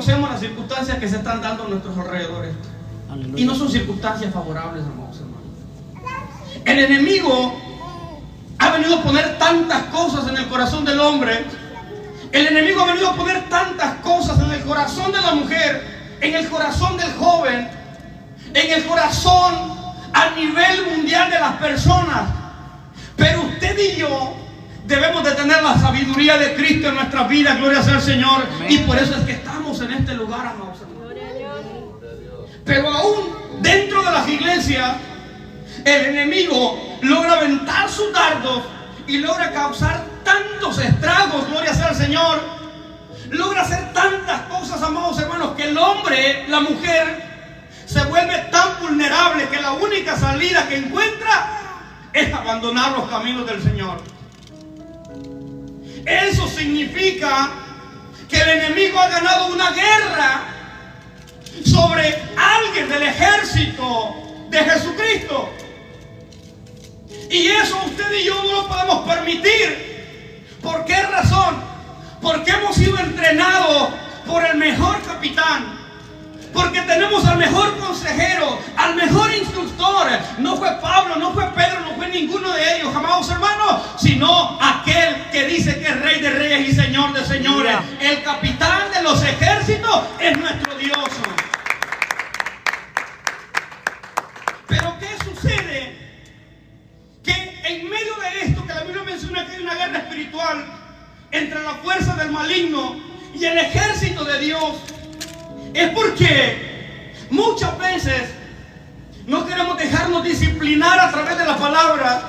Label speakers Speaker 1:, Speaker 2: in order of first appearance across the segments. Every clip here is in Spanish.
Speaker 1: conocemos las circunstancias que se están dando a nuestros alrededores.
Speaker 2: Aleluya.
Speaker 1: Y no son circunstancias favorables, amados hermanos. El enemigo ha venido a poner tantas cosas en el corazón del hombre. El enemigo ha venido a poner tantas cosas en el corazón de la mujer, en el corazón del joven, en el corazón a nivel mundial de las personas. Pero usted y yo debemos de tener la sabiduría de Cristo en nuestras vidas. Gloria sea al Señor.
Speaker 2: Amén.
Speaker 1: Y por eso es que estamos en este lugar, amados hermanos. Pero aún dentro de las iglesias, el enemigo logra aventar sus dardos y logra causar tantos estragos. Gloria sea al Señor. Logra hacer tantas cosas, amados hermanos, que el hombre, la mujer, se vuelve tan vulnerable que la única salida que encuentra es abandonar los caminos del Señor. Eso significa que el enemigo ha ganado una guerra sobre alguien del ejército de Jesucristo. Y eso usted y yo no lo podemos permitir. ¿Por qué razón? Porque hemos sido entrenados por el mejor capitán. Porque tenemos al mejor consejero, al mejor instructor. No fue Pablo, no fue Pedro, no fue ninguno de ellos, amados hermanos, sino aquel que dice que es Rey de Reyes y Señor de Señores. El capitán de los ejércitos es nuestro Dios. Pero ¿qué sucede? Que en medio de esto, que la Biblia menciona que hay una guerra espiritual entre la fuerza del maligno y el ejército de Dios, es porque muchas veces no queremos dejarnos disciplinar a través de la palabra,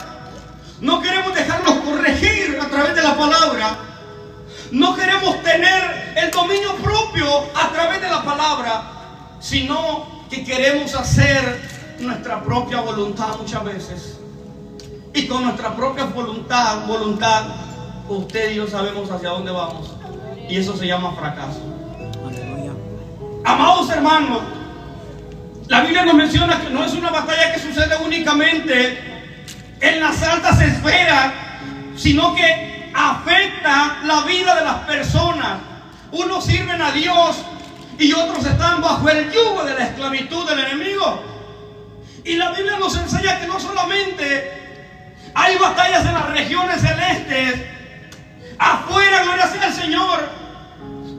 Speaker 1: no queremos dejarnos corregir a través de la palabra, no queremos tener el dominio propio a través de la palabra, sino que queremos hacer nuestra propia voluntad muchas veces. Y con nuestra propia voluntad, usted y yo sabemos hacia dónde vamos. Y eso se llama fracaso.
Speaker 2: Aleluya.
Speaker 1: Amados hermanos, la Biblia nos menciona que no es una batalla que sucede únicamente en las altas esferas, sino que afecta la vida de las personas. Unos sirven a Dios y otros están bajo el yugo de la esclavitud del enemigo. Y la Biblia nos enseña que no solamente hay batallas en las regiones celestes, afuera, gloria sea al Señor,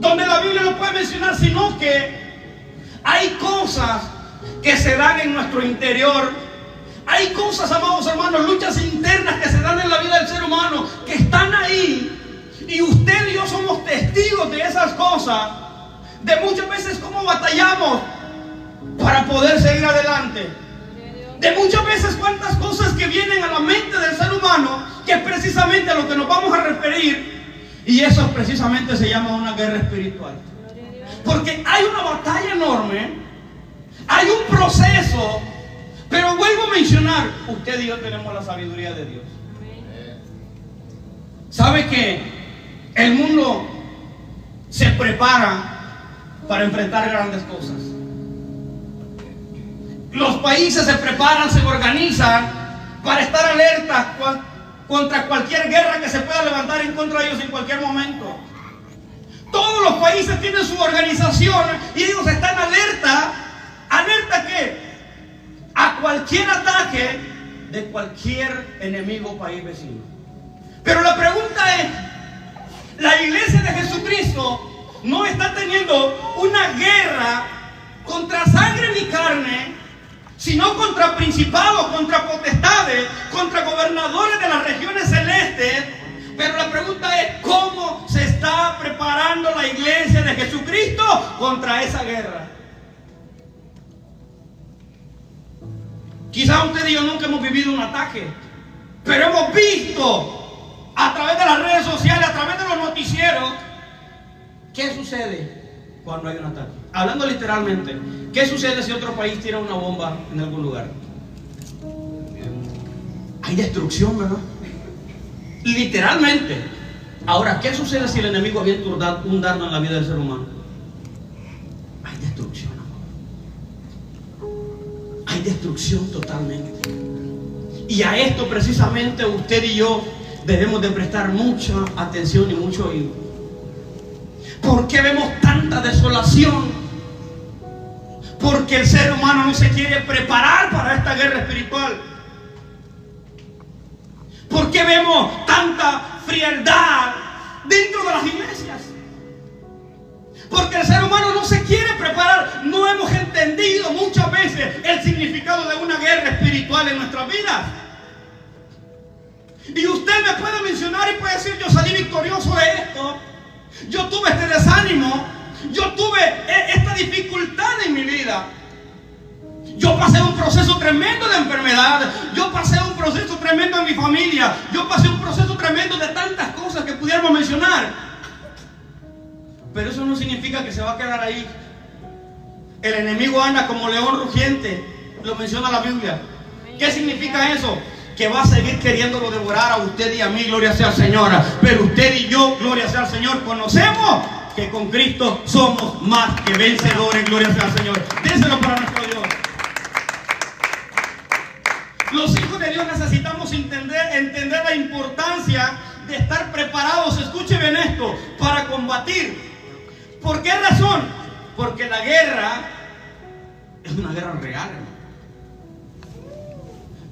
Speaker 1: donde la Biblia no puede mencionar, sino que hay cosas que se dan en nuestro interior. Hay cosas, amados hermanos, luchas internas que se dan en la vida del ser humano, que están ahí. Y usted y yo somos testigos de esas cosas, de muchas veces cómo batallamos para poder seguir adelante. De muchas veces cuántas cosas que vienen a la mente del ser humano, que es precisamente a lo que nos vamos a referir. Y eso precisamente se llama una guerra espiritual. Porque hay una batalla enorme, hay un proceso, pero vuelvo a mencionar, usted y yo tenemos la sabiduría de Dios. ¿Sabe que el mundo se prepara para enfrentar grandes cosas? Los países se preparan, se organizan para estar alertas contra cualquier guerra que se pueda levantar en contra de ellos en cualquier momento. Todos los países tienen su organización y ellos están alerta. ¿Alerta qué? A cualquier ataque de cualquier enemigo o país vecino. Pero la pregunta es, la iglesia de Jesucristo no está teniendo una guerra contra sangre ni carne, sino contra principados, contra potestades, contra gobernadores de las regiones celestes. Pero la pregunta es, ¿cómo se está preparando la iglesia de Jesucristo contra esa guerra? Quizás usted y yo nunca hemos vivido un ataque, pero hemos visto a través de las redes sociales, a través de los noticieros, ¿qué sucede cuando hay un ataque? Hablando literalmente, ¿qué sucede si otro país tira una bomba en algún lugar? Hay destrucción, ¿verdad? Literalmente. Ahora, ¿qué sucede si el enemigo avienta un dardo en la vida del ser humano? Hay destrucción, amor. Hay destrucción totalmente. Y a esto precisamente usted y yo debemos de prestar mucha atención y mucho oído. ¿Por qué vemos tantas tanta desolación, porque el ser humano no se quiere preparar para esta guerra espiritual. ¿Por qué vemos tanta frialdad dentro de las iglesias? Porque el ser humano no se quiere preparar. No hemos entendido muchas veces el significado de una guerra espiritual en nuestras vidas. Y usted me puede mencionar y puede decir: yo salí victorioso de esto, yo tuve este desánimo, yo tuve esta dificultad en mi vida, yo pasé un proceso tremendo de enfermedad, yo pasé un proceso tremendo en mi familia, yo pasé un proceso tremendo de tantas cosas que pudiéramos mencionar. Pero eso no significa que se va a quedar ahí. El enemigo anda como león rugiente, lo menciona la Biblia. ¿Qué significa eso? Que va a seguir queriéndolo devorar a usted y a mí, gloria sea al Señor. Pero usted y yo, gloria sea al Señor, conocemos que con Cristo somos más que vencedores, gloria sea al Señor. Déselo para nuestro Dios. Los hijos de Dios necesitamos entender la importancia de estar preparados, escuche bien esto, para combatir. ¿Por qué razón? Porque la guerra es una guerra real.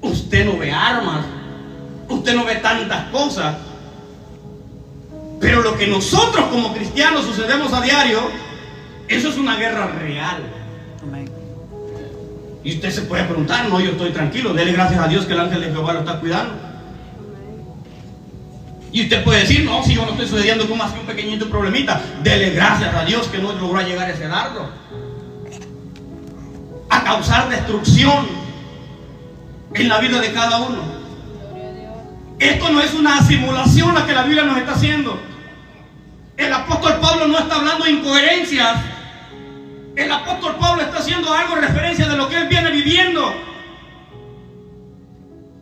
Speaker 1: Usted no ve armas, usted no ve tantas cosas, pero lo que nosotros como cristianos sucedemos a diario, eso es una guerra real. Amén. Y usted se puede preguntar: no, yo estoy tranquilo, dele gracias a Dios que el ángel de Jehová lo está cuidando. Y usted puede decir: no, si yo no estoy sucediendo con más que un pequeñito problemita, dele gracias a Dios que no logró llegar ese dardo a causar destrucción en la vida de cada uno. Esto no es una simulación la que la Biblia nos está haciendo. El apóstol Pablo no está hablando de incoherencias. El apóstol Pablo está haciendo algo en referencia de lo que él viene viviendo.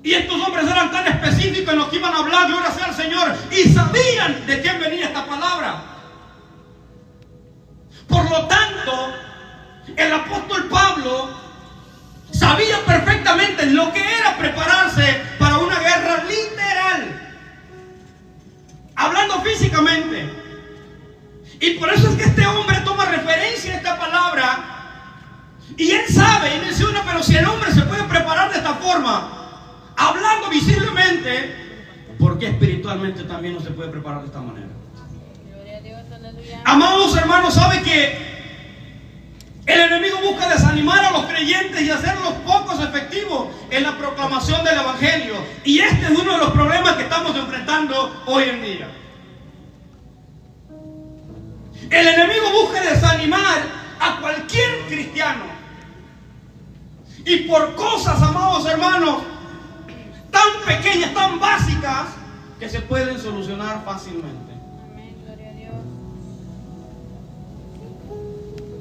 Speaker 1: Y estos hombres eran tan específicos en lo que iban a hablar, gloria sea al Señor, y sabían de quién venía esta palabra. Por lo tanto, el apóstol Pablo sabía perfectamente lo que era prepararse para una guerra literal, hablando físicamente. Y por eso es que este hombre toma referencia a esta palabra, y él sabe y menciona: pero si el hombre se puede preparar de esta forma, hablando visiblemente, ¿por qué espiritualmente también no se puede preparar de esta manera? Amados hermanos, ¿sabe que el enemigo busca desanimar a los creyentes y hacerlos pocos efectivos en la proclamación del evangelio? Y este es uno de los problemas que estamos enfrentando hoy en día. El enemigo busca desanimar a cualquier cristiano, y por cosas, amados hermanos, tan pequeñas, tan básicas, que se pueden solucionar fácilmente.
Speaker 2: Amén, gloria a Dios.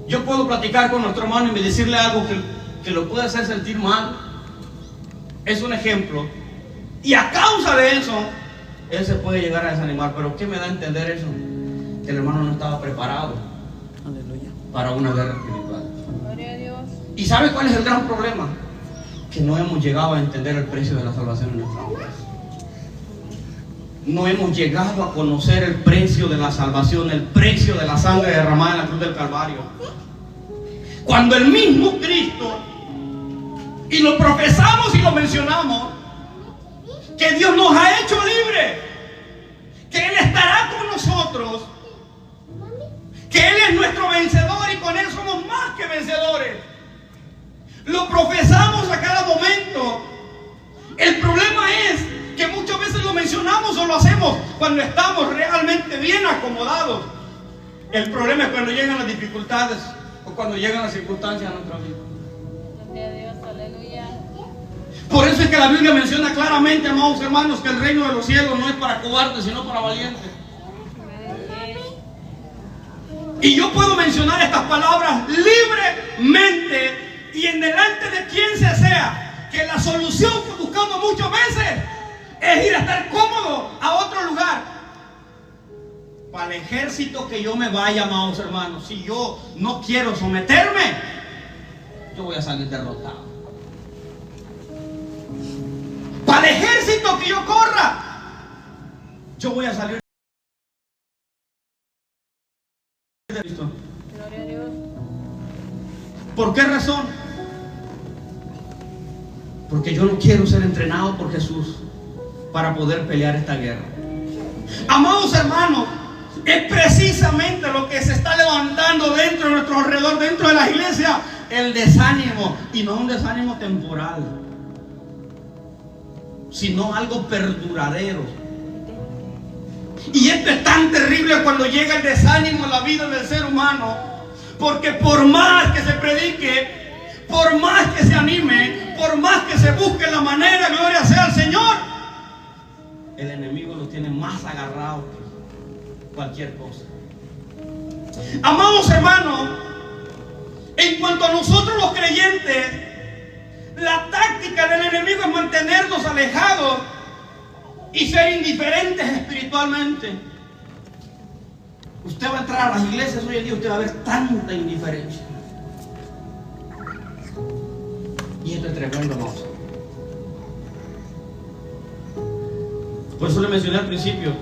Speaker 1: Yo puedo platicar con nuestro hermano y decirle algo que lo puede hacer sentir mal. Es un ejemplo. Y a causa de eso, él se puede llegar a desanimar. Pero ¿qué me da a entender eso? Que el hermano no estaba preparado para una guerra espiritual.
Speaker 2: Gloria a Dios.
Speaker 1: ¿Y sabe cuál es el gran problema? Que no hemos llegado a entender el precio de la salvación en nuestra vida. No hemos llegado a conocer el precio de la salvación, el precio de la sangre derramada en la cruz del Calvario. Cuando el mismo Cristo, y lo profesamos y lo mencionamos, que Dios nos ha hecho libre, que Él estará con nosotros, que Él es nuestro vencedor y con Él somos más que vencedores. Lo profesamos a cada momento. El problema es que muchas veces lo mencionamos o lo hacemos cuando estamos realmente bien acomodados. El problema es cuando llegan las dificultades o cuando llegan las circunstancias a nuestra vida.
Speaker 2: Gloria a Dios, aleluya.
Speaker 1: Por eso es que la Biblia menciona claramente, amados hermanos, que el reino de los cielos no es para cobardes, sino para valientes. Y yo puedo mencionar estas palabras libremente y en delante de quien sea, que la solución que buscamos muchas veces es ir a estar cómodo a otro lugar. Para el ejército que yo me vaya, amados hermanos, si yo no quiero someterme, yo voy a salir derrotado. Para el ejército que yo corra, yo voy a salir de Cristo. ¿Por qué razón? Porque yo no quiero ser entrenado por Jesús para poder pelear esta guerra. Amados hermanos, es precisamente lo que se está levantando dentro de nuestro alrededor, dentro de las iglesias, el desánimo. Y no un desánimo temporal, sino algo perduradero. Y esto es tan terrible cuando llega el desánimo a la vida del ser humano, porque por más que se predique, por más que se anime, por más que se busque la manera, gloria sea al Señor, el enemigo lo tiene más agarrado que cualquier cosa. Amados hermanos, en cuanto a nosotros los creyentes, la táctica del enemigo es mantenernos alejados y ser indiferentes espiritualmente. Usted va a entrar a las iglesias hoy en día, usted va a ver tanta indiferencia. Y esto es tremendo, hermoso. Por eso le mencioné al principio,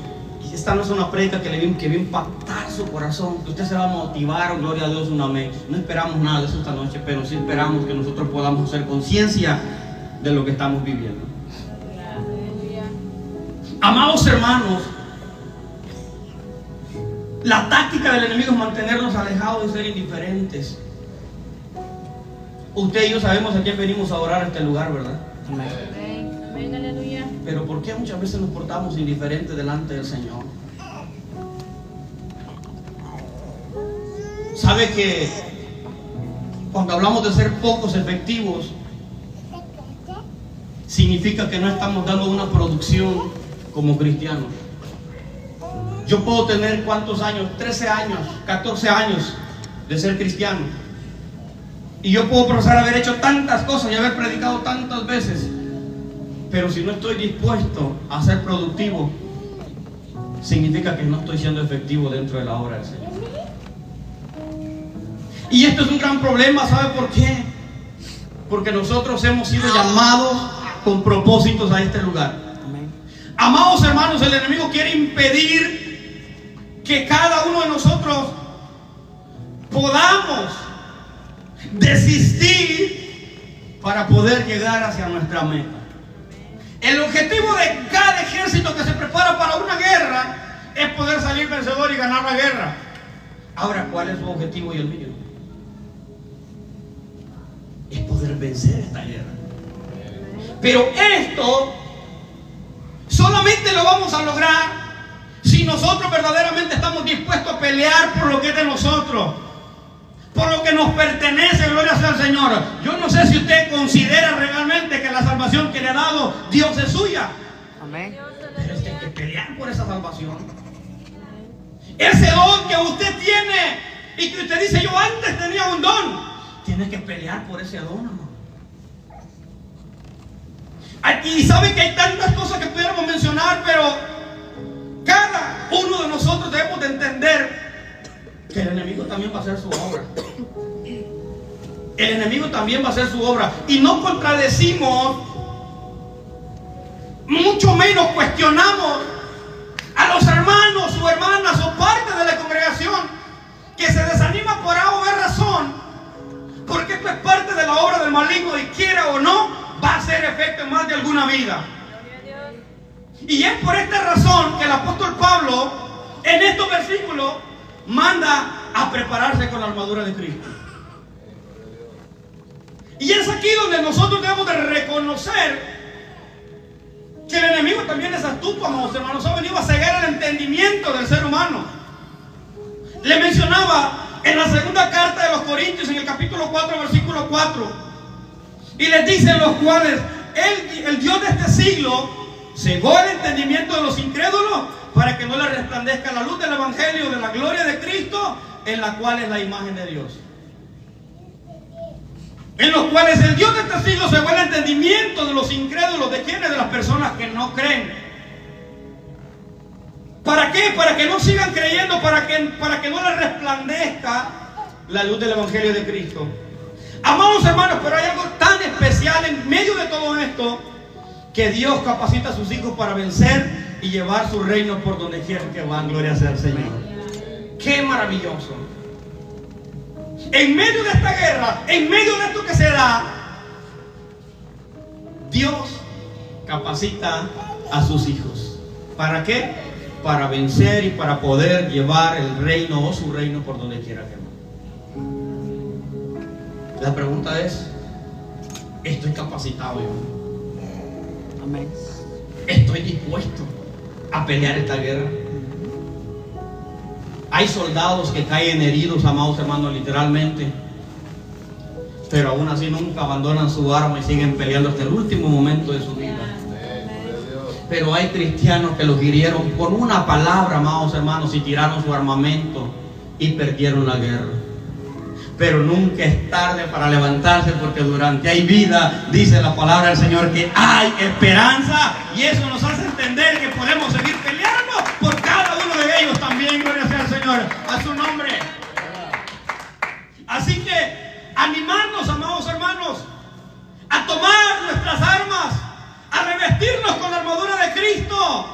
Speaker 1: esta no es una predica que va a impactar su corazón, que usted se va a motivar, gloria a Dios, un amén. No esperamos nada de eso esta noche, pero sí esperamos que nosotros podamos hacer conciencia de lo que estamos viviendo. Amados hermanos, la táctica del enemigo es mantenernos alejados y ser indiferentes. Usted y yo sabemos a quién venimos a orar a este lugar, ¿verdad?
Speaker 2: Amén. Amén, aleluya.
Speaker 1: Pero ¿por qué muchas veces nos portamos indiferentes delante del Señor? ¿Sabe que cuando hablamos de ser pocos efectivos, significa que no estamos dando una producción como cristianos? Yo puedo tener ¿cuántos años? 13 años, 14 años de ser cristiano. Y yo puedo profesar haber hecho tantas cosas y haber predicado tantas veces. Pero si no estoy dispuesto a ser productivo, significa que no estoy siendo efectivo dentro de la obra del Señor. Y esto es un gran problema, ¿sabe por qué? Porque nosotros hemos sido llamados con propósitos a este lugar. Amados hermanos, el enemigo quiere impedir que cada uno de nosotros podamos desistir para poder llegar hacia nuestra meta. El objetivo de cada ejército que se prepara para una guerra es poder salir vencedor y ganar la guerra. Ahora, ¿cuál es su objetivo y el mío? Es poder vencer esta guerra. Pero esto solamente lo vamos a lograr si nosotros verdaderamente estamos dispuestos a pelear por lo que es de nosotros, por lo que nos pertenece, gloria sea al Señor. Yo no sé si usted considera realmente que la salvación que le ha dado Dios es suya.
Speaker 3: Amén.
Speaker 1: Pero usted hay que pelear por esa salvación. Ese don que usted tiene y que usted dice, yo antes tenía un don, tiene que pelear por ese don, amor. Y sabe que hay tantas cosas que pudiéramos mencionar, pero cada uno de nosotros debemos de entender que el enemigo también va a hacer su obra. El enemigo también va a hacer su obra. Y no contradecimos, mucho menos cuestionamos a los hermanos o hermanas o parte de la congregación que se desanima por A o B razón, porque esto es parte de la obra del maligno y quiera o no, va a hacer efecto en más de alguna vida. Y es por esta razón que el apóstol Pablo en estos versículos manda a prepararse con la armadura de Cristo. Y es aquí donde nosotros debemos de reconocer que el enemigo también es astuto, amados hermanos. Ha venido a cegar el entendimiento del ser humano. Le mencionaba en la segunda carta de los Corintios, en el capítulo 4, versículo 4, y les dice los cuales el Dios de este siglo cegó el entendimiento de los incrédulos para que no les resplandezca la luz del evangelio de la gloria de Cristo, en la cual es la imagen de Dios. En los cuales el Dios de este siglo cegó el entendimiento de los incrédulos. ¿De quiénes? De las personas que no creen. ¿Para qué? Para que no sigan creyendo, para que no les resplandezca la luz del evangelio de Cristo. Amados hermanos, pero hay algo tan especial en medio de todo esto, que Dios capacita a sus hijos para vencer y llevar su reino por donde quiera que van. Gloria sea al Señor. Qué maravilloso. en medio de esta guerra, en medio de esto que se da, Dios capacita a sus hijos. ¿Para qué? Para vencer y para poder llevar el reino o su reino por donde quiera que vaya. La pregunta es, ¿estoy capacitado yo?
Speaker 3: Amén.
Speaker 1: ¿Estoy dispuesto a pelear esta guerra? Hay soldados que caen heridos, amados hermanos, literalmente, pero aún así nunca abandonan su arma y siguen peleando hasta el último momento de su vida. Pero hay cristianos que los hirieron por una palabra, amados hermanos, y tiraron su armamento y perdieron la guerra. Pero nunca es tarde para levantarse, porque durante hay vida, dice la palabra del Señor, que hay esperanza, y eso nos hace entender que podemos seguir peleando por cada uno de ellos también. Gloria sea al Señor, a su nombre. Así que animarnos, amados hermanos, a tomar nuestras armas, a revestirnos con la armadura de Cristo,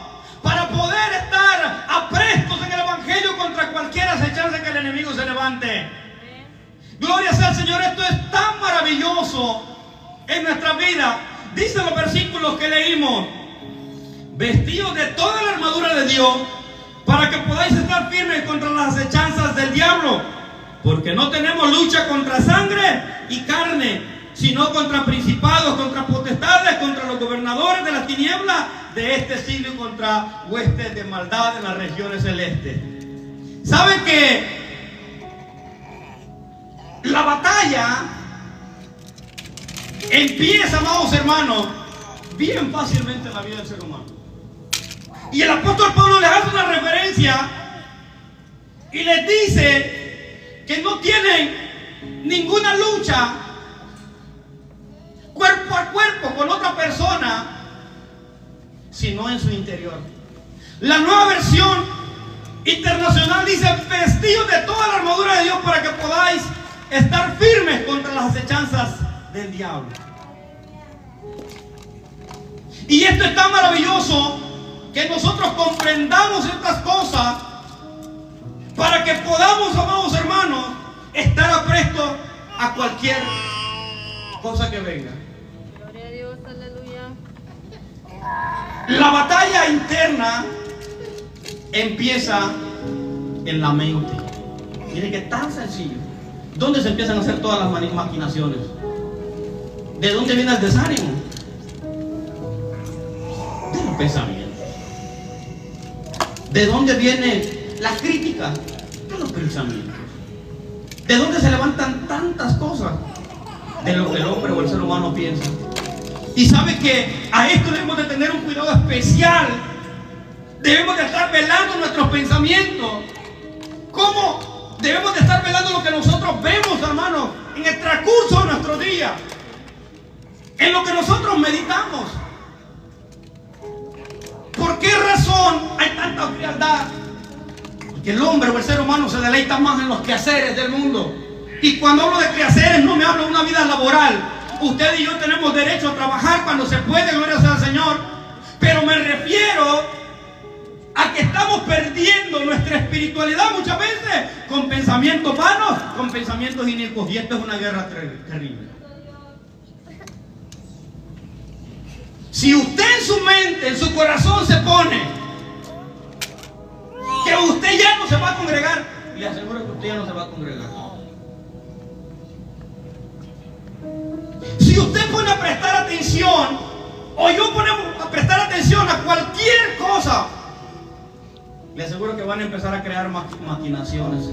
Speaker 1: para poder estar aprestos en el Evangelio contra cualquier acechanza que el enemigo se levante. Gloria sea al Señor. Esto es tan maravilloso en nuestra vida. Dicen los versículos que leímos: vestidos de toda la armadura de Dios, para que podáis estar firmes contra las acechanzas del diablo, porque no tenemos lucha contra sangre y carne, sino contra principados, contra potestades, contra los gobernadores de las tinieblas de este siglo y contra huestes de maldad en las regiones celestes. ¿Saben que la batalla empieza, amados hermanos, bien fácilmente en la vida del ser humano? Y el apóstol Pablo les hace una referencia y les dice que no tienen ninguna lucha cuerpo a cuerpo con otra persona, sino en su interior. La Nueva Versión Internacional dice: vestidos de toda la armadura de Dios, para que podáis estar firmes contra las acechanzas del diablo. Y esto es tan maravilloso, que nosotros comprendamos estas cosas para que podamos, amados hermanos, estar aprestos a cualquier cosa que venga.
Speaker 2: Gloria a Dios, aleluya.
Speaker 1: La batalla interna empieza en la mente. Miren que es tan sencillo. ¿Dónde se empiezan a hacer todas las maquinaciones? ¿De dónde viene el desánimo? De los pensamientos. ¿De dónde viene la crítica? De los pensamientos. ¿De dónde se levantan tantas cosas? De lo que el hombre o el ser humano piensa. Y sabe que a esto debemos de tener un cuidado especial. Debemos de estar velando nuestros pensamientos. ¿Cómo? Debemos de estar velando lo que nosotros vemos, hermanos, en el transcurso de nuestro día, en lo que nosotros meditamos. ¿Por qué razón hay tanta frialdad? Porque el hombre o el ser humano se deleita más en los quehaceres del mundo. Y cuando hablo de quehaceres, no me hablo de una vida laboral. Usted y yo tenemos derecho a trabajar cuando se puede, gloria sea al Señor. Pero me refiero a que estamos perdiendo nuestra espiritualidad muchas veces con pensamientos vanos, con pensamientos inicuos. Y esto es una guerra terrible. Si usted en su mente, en su corazón se pone que usted ya no se va a congregar, le aseguro que usted ya no se va a congregar. Si usted pone a prestar atención, o yo ponemos a prestar atención a cualquier cosa, le aseguro que van a empezar a crear maquinaciones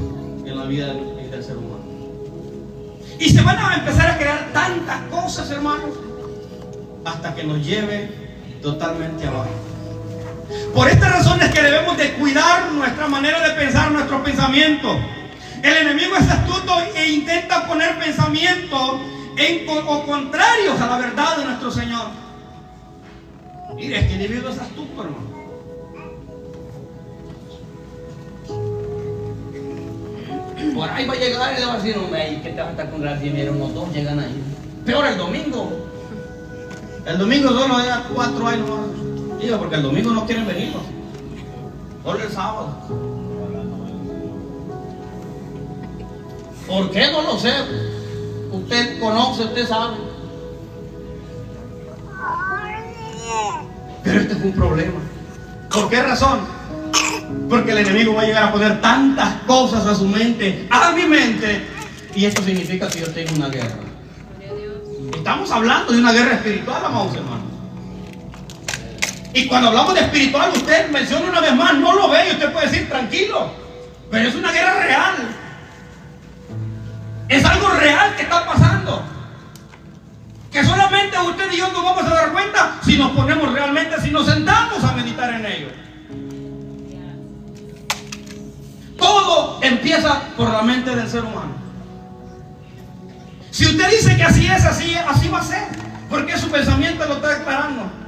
Speaker 1: en la vida del ser humano. Y se van a empezar a crear tantas cosas, hermanos, hasta que nos lleve totalmente abajo. Por estas razones que debemos de cuidar nuestra manera de pensar, nuestros pensamientos. El enemigo es astuto e intenta poner pensamientos o contrarios a la verdad de nuestro Señor. Mire, este individuo es astuto, hermano. Por ahí va a llegar y le va a decir: hombre, ¿qué te vas a estar congregando? Si vinieron unos dos, llegan ahí. Peor el domingo. El domingo solo hay 4 años más. Digo, porque el domingo no quieren venir. Solo el sábado. ¿Por qué? No lo sé. Usted conoce, usted sabe. Pero este es un problema. ¿Por qué razón? Porque el enemigo va a llegar a poner tantas cosas a su mente, a mi mente, y esto significa que yo tengo una guerra.
Speaker 2: Gloria a Dios.
Speaker 1: Estamos hablando de una guerra espiritual, amados hermanos. Y cuando hablamos de espiritual, usted menciona una vez más, no lo ve y usted puede decir tranquilo, pero es una guerra real. Es algo real que está pasando, que solamente usted y yo nos vamos a dar cuenta si nos ponemos realmente, si nos sentamos a meditar en ello. Todo empieza por la mente del ser humano. Si usted dice que así es, así va a ser, porque su pensamiento lo está declarando.